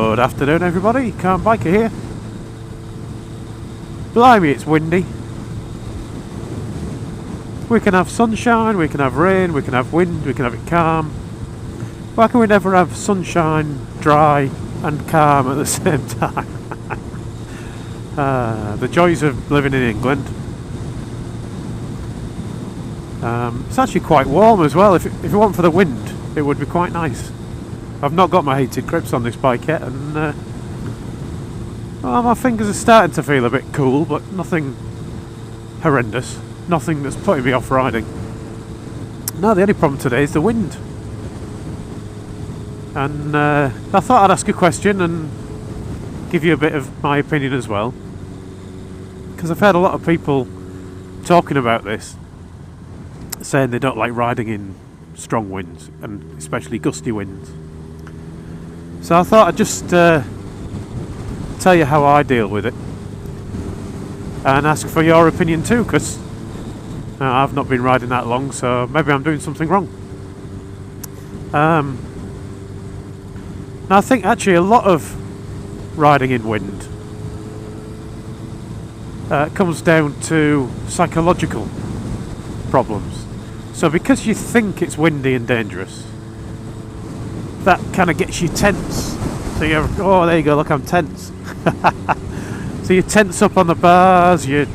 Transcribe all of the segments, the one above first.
Good afternoon, everybody. Car Biker here. Blimey, it's windy. We can have sunshine, we can have rain, we can have wind, we can have it calm. Why can we never have sunshine, dry and calm at the same time? The joys of living in England. It's actually quite warm as well. If it weren't for the wind, it would be quite nice. I've not got my heated grips on this bike yet, and well, my fingers are starting to feel a bit cool, but nothing horrendous. Nothing that's putting me off riding. No, the only problem today is the wind. And I thought I'd ask a question and give you a bit of my opinion as well, because I've heard a lot of people talking about this, saying they don't like riding in strong winds, and especially gusty winds. So I thought I'd just tell you how I deal with it and ask for your opinion too, because I've not been riding that long, so maybe I'm doing something wrong. Now I think actually a lot of riding in wind comes down to psychological problems. So because you think it's windy and dangerous, that kind of gets you tense. So you're, oh, there you go, look, I'm tense. So you tense up on the bars, you're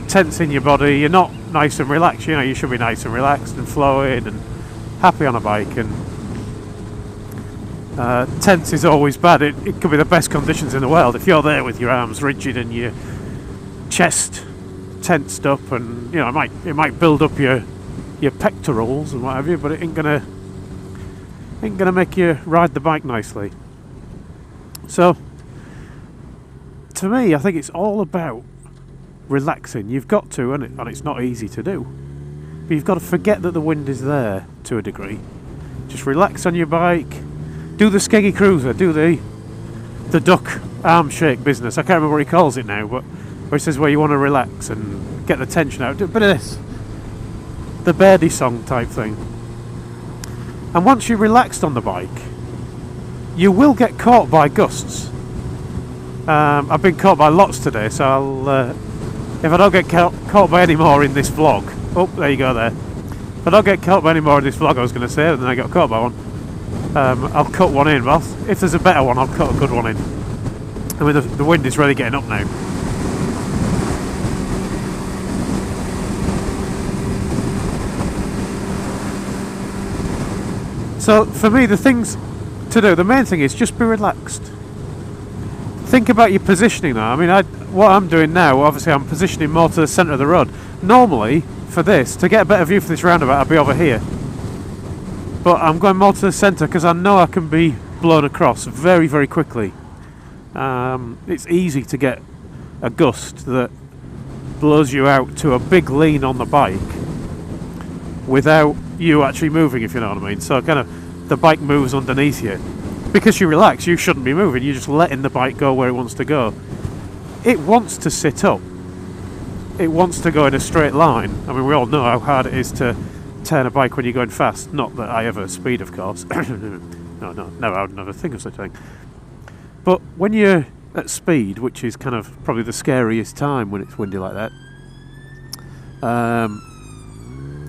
tense in your body, you're not nice and relaxed. You know, you should be nice and relaxed and flowing and happy on a bike, and tense is always bad. It could be the best conditions in the world. If you're there with your arms rigid and your chest tensed up, and you know, it might build up your pectorals and what have you, but it ain't gonna make you ride the bike nicely. So to me, I think it's all about relaxing. You've got to, and it's not easy to do, but you've got to forget that the wind is there to a degree. Just relax on your bike, do the skeggy cruiser, do the duck arm shake business. I can't remember what he calls it now, but where he says where you want to relax and get the tension out. Do a bit of this, the birdie song type thing. And once you're relaxed on the bike, you will get caught by gusts. I've been caught by lots today, so I'll if I don't get caught by any more in this vlog, oh, there you go there. If I don't get caught by any more in this vlog, I was going to say, and then I got caught by one, I'll cut one in. Well, if there's a better one, I'll cut a good one in. I mean, the wind is really getting up now. So for me, the things to do, the main thing is just be relaxed. Think about your positioning now. I mean, what I'm doing now, obviously I'm positioning more to the centre of the road. Normally, for this, to get a better view for this roundabout, I'd be over here. But I'm going more to the centre because I know I can be blown across very, very quickly. It's easy to get a gust that blows you out to a big lean on the bike without you actually moving, if you know what I mean. So kind of the bike moves underneath you. Because you relax, you shouldn't be moving. You're just letting the bike go where it wants to go. It wants to sit up. It wants to go in a straight line. I mean, we all know how hard it is to turn a bike when you're going fast. Not that I ever speed, of course. No, I would never think of such a thing. But when you're at speed, which is kind of probably the scariest time when it's windy like that,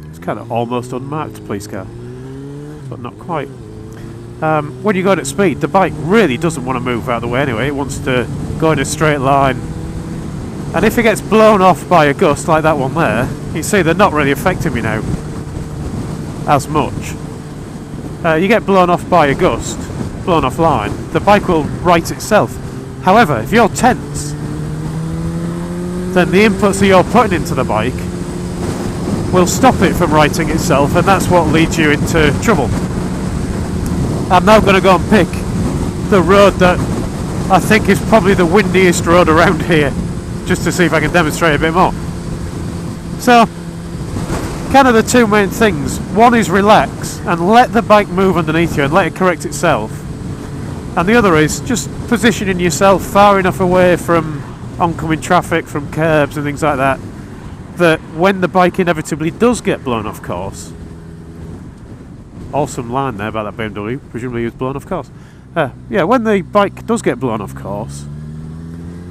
it's kind of almost unmarked police car, but not quite. When you go at speed, the bike really doesn't want to move out of the way anyway. It wants to go in a straight line. And if it gets blown off by a gust like that one there, you see they're not really affecting me now as much. You get blown off by a gust, blown off line, the bike will right itself. However, if you're tense, then the inputs that you're putting into the bike will stop it from righting itself, and that's what leads you into trouble. I'm now going to go and pick the road that I think is probably the windiest road around here, just to see if I can demonstrate a bit more. So, kind of the two main things. One is relax and let the bike move underneath you and let it correct itself. And the other is just positioning yourself far enough away from oncoming traffic, from curbs and things like that, that when the bike inevitably does get blown off course, awesome line there by that BMW, presumably he was blown off course, Yeah, when the bike does get blown off course,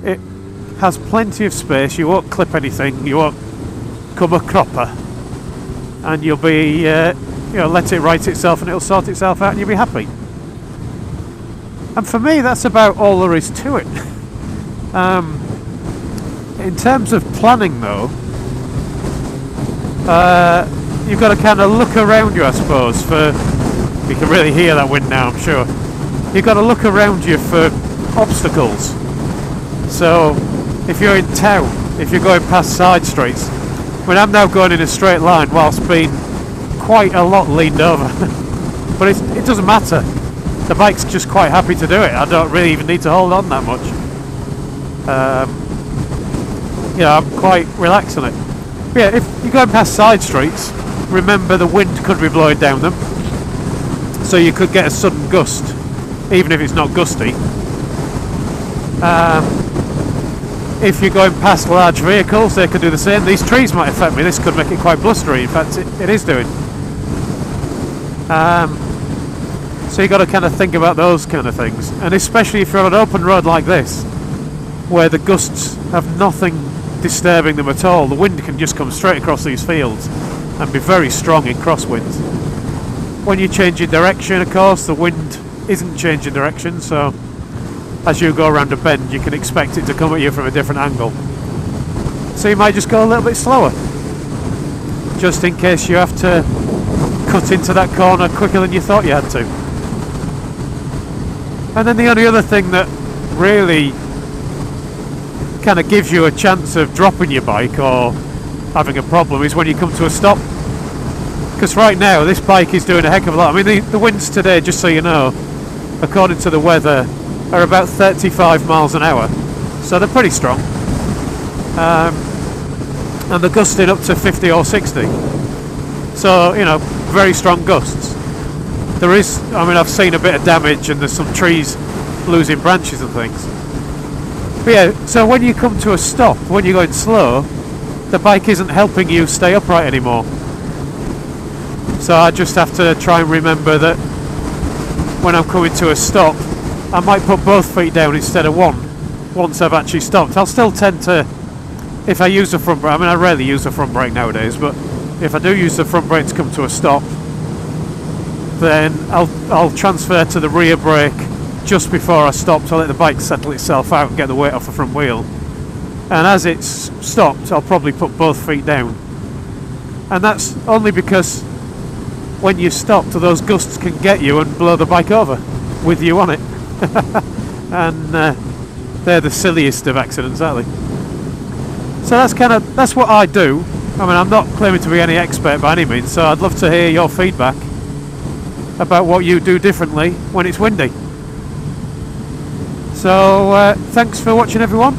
it has plenty of space. You won't clip anything. You won't come a cropper, and you'll be, let it right itself, and it'll sort itself out, and you'll be happy. And for me, that's about all there is to it. In terms of planning, though, you've got to kind of look around you, I suppose. You can really hear that wind now, I'm sure. You've got to look around you for obstacles. So, if you're in town, if you're going past side streets, I'm now going in a straight line whilst being quite a lot leaned over. But it doesn't matter. The bike's just quite happy to do it. I don't really even need to hold on that much. I'm quite relaxed on it. But yeah, if you're going past side streets, remember the wind could be blowing down them. So you could get a sudden gust, even if it's not gusty. If you're going past large vehicles, they could do the same. These trees might affect me. This could make it quite blustery. In fact, it is doing. So you've got to kind of think about those kind of things. And especially if you're on an open road like this, where the gusts have nothing disturbing them at all. The wind can just come straight across these fields and be very strong in crosswinds. When you change your direction, of course, the wind isn't changing direction, so as you go around a bend, you can expect it to come at you from a different angle. So you might just go a little bit slower, just in case you have to cut into that corner quicker than you thought you had to. And then the only other thing that really kind of gives you a chance of dropping your bike or having a problem is when you come to a stop. Because right now this bike is doing a heck of a lot. I mean, the winds today, just so you know, according to the weather, are about 35 miles an hour, so they're pretty strong, and they're gusting up to 50 or 60, so very strong gusts. I've seen a bit of damage, and there's some trees losing branches and things. But yeah, so when you come to a stop, when you're going slow, the bike isn't helping you stay upright anymore. So I just have to try and remember that when I'm coming to a stop, I might put both feet down instead of one once I've actually stopped. I'll still tend to, if I use the front brake, I rarely use the front brake nowadays, but if I do use the front brake to come to a stop, then I'll transfer to the rear brake just before I stop to let the bike settle itself out and get the weight off the front wheel. And as it's stopped, I'll probably put both feet down. And that's only because when you stop, those gusts can get you and blow the bike over with you on it. And they're the silliest of accidents, aren't they? So that's what I do. I'm not claiming to be any expert by any means, so I'd love to hear your feedback about what you do differently when it's windy. So thanks for watching, everyone.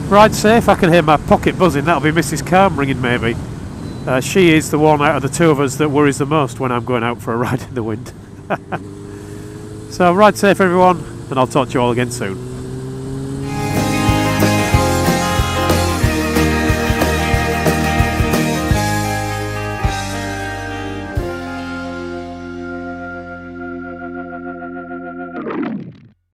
Ride safe. I can hear my pocket buzzing. That'll be Mrs. Calm ringing, maybe. She is the one out of the two of us that worries the most when I'm going out for a ride in the wind. So ride safe, everyone, and I'll talk to you all again soon.